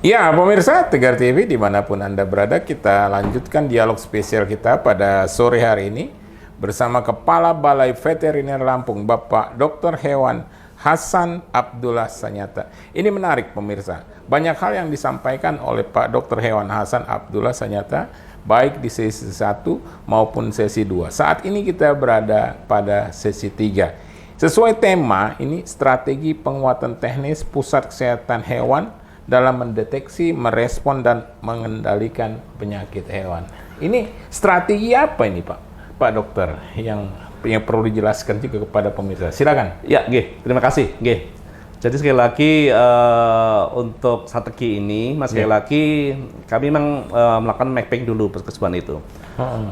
Ya, pemirsa Tegar TV dimanapun Anda berada, kita lanjutkan dialog spesial kita pada sore hari ini bersama Kepala Balai Veteriner Lampung, Bapak Dr. Hewan Hasan Abdullah Sanyata. Ini menarik pemirsa, banyak hal yang disampaikan oleh Pak Dr. Hewan Hasan Abdullah Sanyata, baik di sesi 1 maupun sesi 2. Saat ini kita berada pada sesi 3. Sesuai tema, ini strategi penguatan teknis pusat kesehatan hewan dalam mendeteksi, merespon, dan mengendalikan penyakit hewan. Ini strategi apa ini Pak Dokter yang perlu dijelaskan juga kepada pemirsa? Silakan. Ya, terima kasih. Jadi sekali lagi untuk strategi ini, sekali lagi kami memang melakukan mapping dulu perkesuan itu.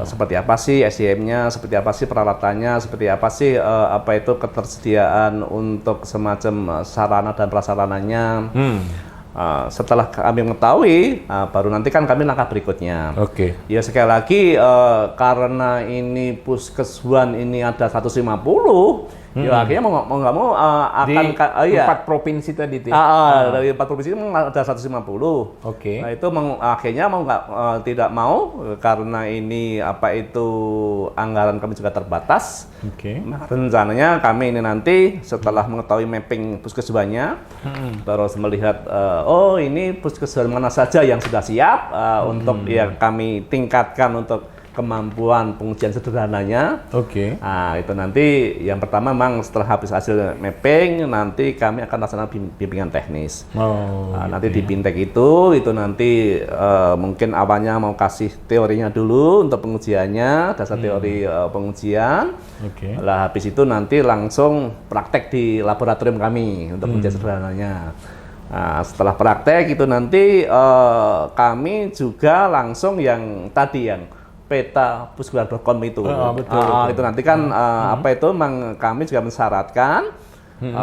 Seperti apa sih SDM-nya, seperti apa sih peralatannya, seperti apa sih apa itu ketersediaan untuk semacam sarana dan prasarananya. Setelah kami mengetahui, baru nanti kan kami langkah berikutnya. Ya sekali lagi karena ini puskeswan ini ada 150, ya akhirnya mau nggak mau akan di 4 provinsi tadi itu. Dari 4 provinsi ada 150. Nah itu akhirnya mau nggak tidak mau karena ini apa itu anggaran kami juga terbatas. Nah, rencananya kami ini nanti setelah mengetahui mapping puskeswannya, terus melihat oh ini puskeswan mana saja yang sudah siap untuk yang kami tingkatkan untuk kemampuan pengujian sederhananya. Nah, itu nanti yang pertama memang setelah habis hasil mapping nanti kami akan laksanakan bimbingan teknis. Nanti di Bintek itu nanti mungkin awalnya mau kasih teorinya dulu untuk pengujiannya, dasar teori pengujian. Lah habis itu nanti langsung praktek di laboratorium kami untuk pengujian sederhananya. Nah, setelah praktek itu nanti kami juga langsung yang tadi yang peta.puskeswan.com itu. Itu nanti kan apa itu memang kami juga mensyaratkan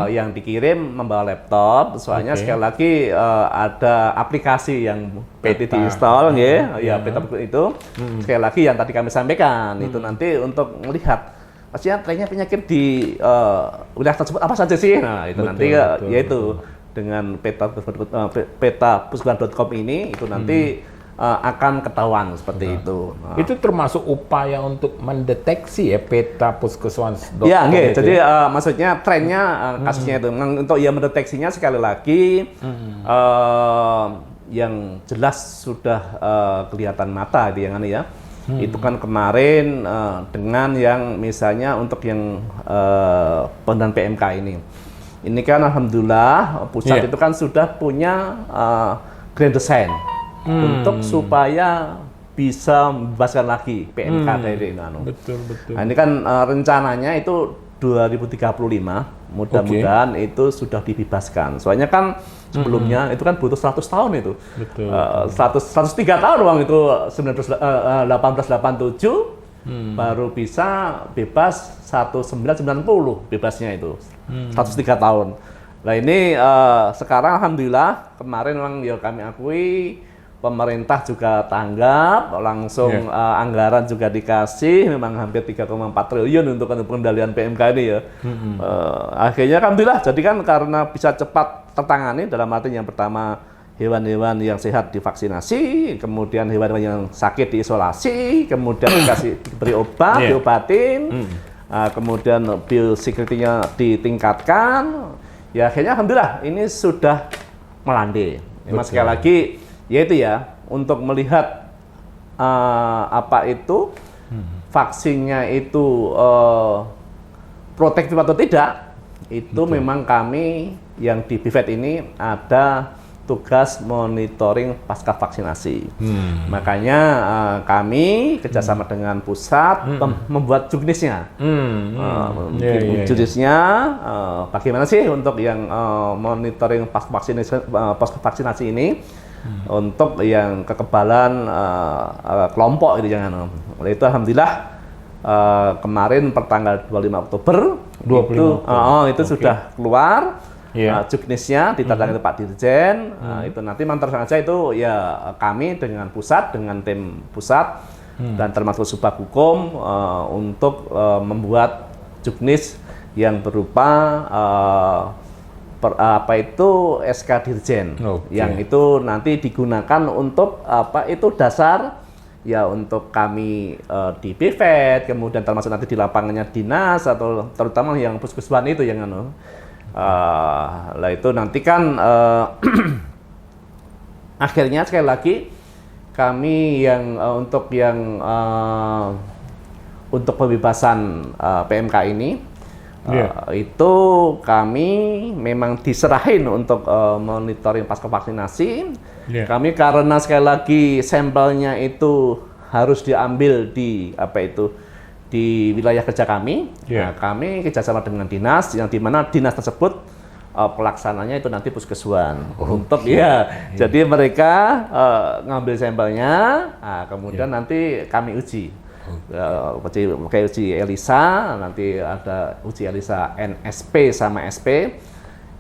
yang dikirim membawa laptop, soalnya sekali lagi ada aplikasi yang peta diinstal ya peta itu. Sekali lagi yang tadi kami sampaikan itu nanti untuk melihat maksudnya trennya penyakit di wilayah tersebut apa saja sih. Nah, itu nanti yaitu dengan peta.puskeswan.com ini itu nanti akan ketahuan seperti itu. Itu termasuk upaya untuk mendeteksi ya peta puskeswan.com. Ya, jadi maksudnya trennya kasusnya itu untuk ya mendeteksinya sekali lagi yang jelas sudah kelihatan mata itu yang ya. Itu kan kemarin dengan yang misalnya untuk yang pendanaan PMK ini. Ini kan alhamdulillah pusat itu kan sudah punya grand design. Untuk supaya bisa membebaskan lagi PMK dari itu. Betul. Nah, ini kan rencananya itu 2035, mudah-mudahan itu sudah dibebaskan. Soalnya kan sebelumnya itu kan butuh 100 tahun itu. 103 tahun uang itu 1887 baru bisa bebas 1990 bebasnya itu. 103 tahun. Nah ini sekarang alhamdulillah kemarin memang ya kami akui pemerintah juga tanggap, langsung anggaran juga dikasih, memang hampir 3,4 triliun untuk pengendalian PMK ini ya. Akhirnya alhamdulillah, jadi kan karena bisa cepat tertangani dalam arti yang pertama hewan-hewan yang sehat divaksinasi, kemudian hewan-hewan yang sakit diisolasi, kemudian diberi obat, diobatin, kemudian biosecurity-nya ditingkatkan, ya akhirnya alhamdulillah ini sudah melandai. Mas sekali lagi yaitu ya untuk melihat apa itu vaksinnya itu protektif atau tidak itu memang kami yang di BIVET ini ada tugas monitoring pasca vaksinasi. Makanya kami kerjasama dengan pusat membuat juknisnya. Juknisnya bagaimana sih untuk yang monitoring pasca vaksinasi ini untuk yang kekebalan kelompok itu jangan. Oleh itu alhamdulillah kemarin pertanggal 25 Oktober itu sudah keluar juknisnya ditandangani Pak Dirjen. Itu nanti mantar saja itu ya kami dengan pusat, dengan tim pusat dan termasuk Subag Hukum untuk membuat juknis yang berupa apa itu SK Dirjen, yang itu nanti digunakan untuk apa itu dasar ya untuk kami di BVET, kemudian termasuk nanti di lapangannya dinas atau terutama yang puskesmas itu yang lah itu nanti kan akhirnya sekali lagi kami yang untuk pembebasan PMK ini itu kami memang diserahin untuk monitoring pasca vaksinasi. Kami karena sekali lagi sampelnya itu harus diambil di di wilayah kerja kami. Nah, kami kerjasama dengan dinas yang dimana dinas tersebut pelaksananya itu nanti puskeswan untuk jadi mereka ngambil sampelnya, kemudian nanti kami uji. Pakai uji ELISA, nanti ada uji ELISA NSP sama SP.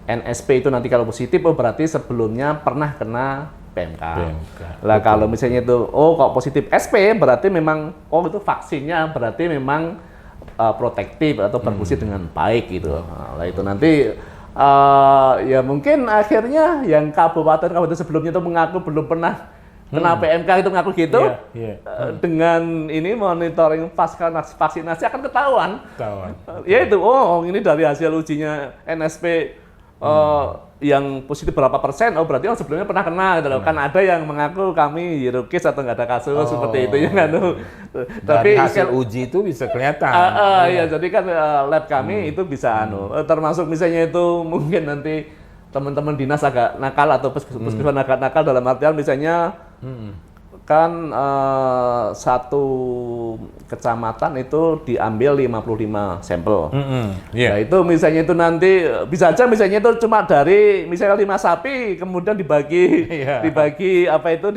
NSP itu nanti kalau positif, berarti sebelumnya pernah kena PMK. Lah kalau misalnya itu, kok positif SP, berarti memang, itu vaksinnya berarti memang protektif atau berfungsi dengan baik gitu. Lah itu nanti ya mungkin akhirnya yang kabupaten sebelumnya itu mengaku belum pernah kena PMK itu ngaku gitu, dengan ini monitoring pasca vaksinasi akan ketahuan. Ya itu, ini dari hasil ujinya NSP yang positif berapa persen, berarti sebelumnya pernah kena. Kan ada yang mengaku kami hirukis atau nggak ada kasus seperti itu ya. Tapi hasil uji itu bisa kelihatan. Ya jadi kan lab kami itu bisa termasuk misalnya itu mungkin nanti teman-teman dinas agak nakal atau puskesmas agak nakal dalam artian misalnya kan satu kecamatan itu diambil 55 sampel. Nah itu misalnya itu nanti bisa aja misalnya itu cuma dari misalnya 5 sapi kemudian dibagi dibagi 10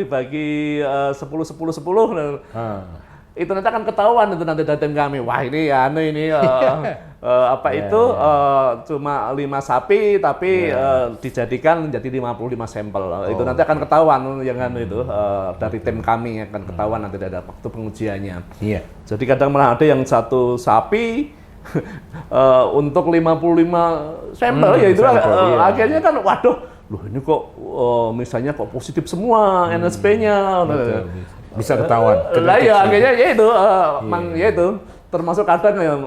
itu nanti akan ketahuan itu nanti dari tim kami. Wah ini cuma 5 sapi tapi dijadikan menjadi 55 sampel. Itu nanti akan ketahuan yang itu dari tim kami akan ketahuan nanti ada waktu pengujiannya. Jadi kadang malah ada yang satu sapi untuk 55 sampel akhirnya kan waduh, loh ini kok misalnya kok positif semua NSP-nya. Bisa ketahuan. Lah ya akhirnya itu termasuk kadang yang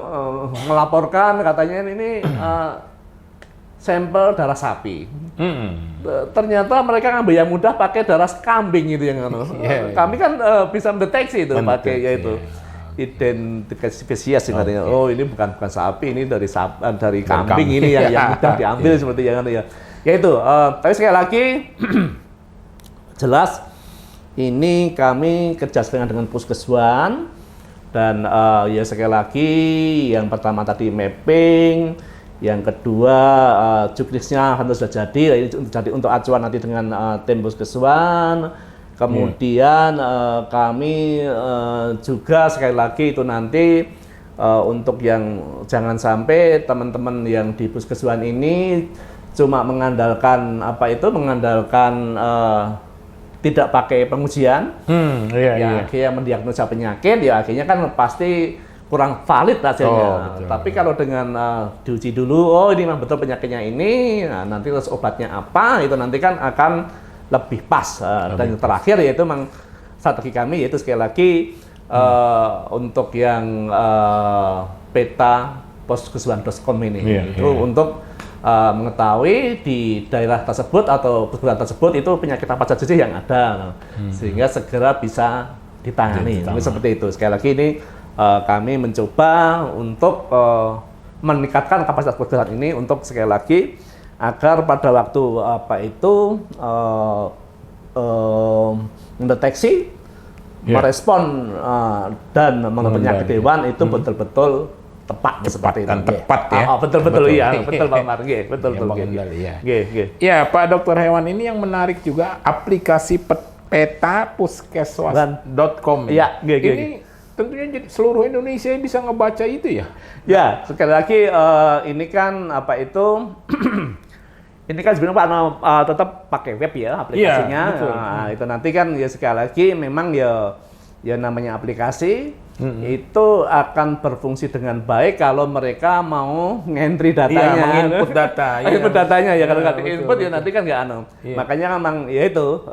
melaporkan katanya ini sampel darah sapi. Ternyata mereka ngambil yang mudah pakai darah kambing itu yang kami kan bisa mendeteksi itu pakai identifikasi spesies artinya. Ini bukan sapi, ini dari kambing ini yang mudah diambil seperti yang ya. Itu tapi sekali lagi jelas ini kami kerjasama dengan puskeswan dan ya sekali lagi yang pertama tadi mapping, yang kedua juknisnya harus sudah jadi untuk acuan nanti dengan tim puskeswan. Kemudian kami juga sekali lagi itu nanti untuk yang jangan sampai teman-teman yang di puskeswan ini cuma mengandalkan tidak pakai pengujian, akhirnya mendiagnosa penyakit, ya akhirnya kan pasti kurang valid hasilnya. Tapi kalau dengan diuji dulu, ini memang betul penyakitnya ini, nanti terus obatnya apa, itu nanti kan akan lebih pas. Dan yang terakhir yaitu memang strategi kami yaitu sekali lagi untuk yang peta puskeswan.com ini, itu untuk mengetahui di daerah tersebut atau puskesmas tersebut itu penyakit apa saja yang ada, sehingga segera bisa ditangani. Seperti itu. Sekali lagi ini kami mencoba untuk meningkatkan kapasitas puskesmas ini untuk sekali lagi agar pada waktu mendeteksi, merespon dan penyakit hewan itu betul-betul tepat seperti dan itu. Tepat ya. Betul iya, betul Pak Mar. Betul. Ya, Pak Dokter Hewan, ini yang menarik juga aplikasi peta puskesmas.com. Iya, ini tentunya jadi seluruh Indonesia bisa ngebaca itu ya. Ya, sekali lagi ini kan ini kan sebenarnya Pak tetap pakai web ya aplikasinya. Betul. Itu nanti kan ya sekali lagi memang ya namanya aplikasi. itu akan berfungsi dengan baik kalau mereka mau ngentri datanya, menginput data, input datanya ya, kalau nggak betul, diinput ya betul. nanti kan nggak Makanya memang ya itu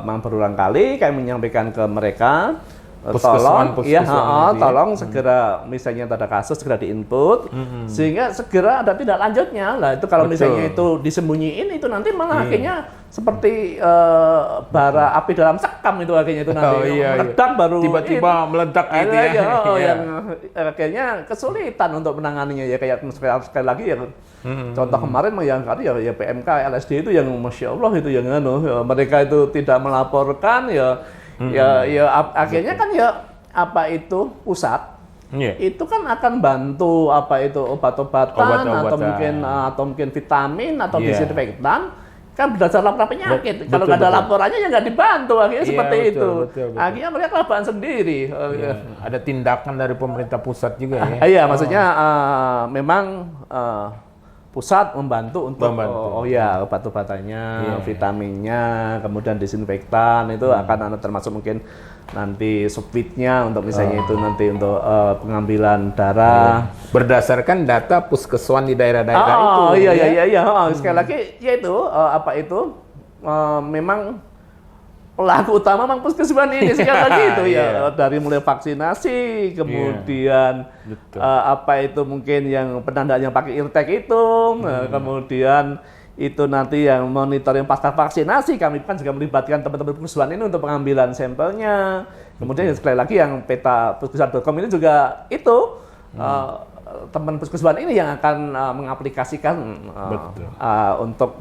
memang berulang kali kami menyampaikan ke mereka, tolong segera misalnya ada kasus segera diinput sehingga segera ada tindak lanjutnya lah. Itu kalau misalnya itu disembunyiin itu nanti malah akhirnya seperti bara api dalam sekam itu akhirnya itu nanti meledak baru tiba-tiba meledak gitu ya. Yang akhirnya kesulitan untuk menanganinya ya, kayak sekali lagi ya contoh kemarin yang tadi ya PMK LSD itu yang Masya Allah itu yang mereka itu tidak melaporkan akhirnya kan pusat itu kan akan bantu obat-obatan atau mungkin vitamin atau disinfektan kan berdasar laporan penyakit. Kalau nggak ada laporannya ya nggak dibantu, akhirnya seperti itu. Akhirnya mereka kelabakan sendiri. Ada tindakan dari pemerintah pusat juga ya. Iya, maksudnya memang pusat membantu untuk obat-obatannya, vitaminnya, kemudian disinfektan itu akan termasuk mungkin nanti subfitnya untuk misalnya itu nanti untuk pengambilan darah berdasarkan data puskeswan di daerah-daerah itu. Sekali lagi yaitu memang pelaku utama memang puskeswan ini sekali lagi itu dari mulai vaksinasi kemudian mungkin yang penandaan yang pakai eartag itu kemudian itu nanti yang monitoring pasca vaksinasi kami kan juga melibatkan teman-teman puskeswan ini untuk pengambilan sampelnya. Kemudian sekali lagi yang peta puskeswan.com ini juga itu teman puskeswan ini yang akan mengaplikasikan untuk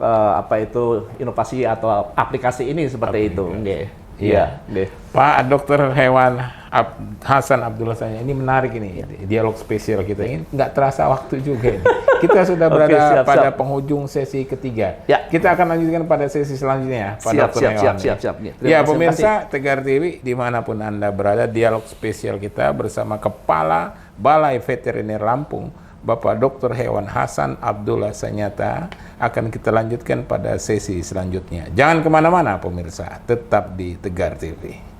inovasi atau aplikasi ini seperti itu. Iya. Pak Dr. Hewan Hasan Abdullah Sanyata, ini menarik ini dialog spesial kita ini, nggak terasa waktu juga ini. Kita sudah berada pada penghujung sesi ketiga. Kita akan lanjutkan pada sesi selanjutnya. Siap. Ya pemirsa Tegar TV dimanapun Anda berada, dialog spesial kita bersama Kepala Balai Veteriner Lampung, Bapak Dr. Hewan Hasan Abdullah Sanyata, akan kita lanjutkan pada sesi selanjutnya. Jangan kemana-mana pemirsa, tetap di Tegar TV.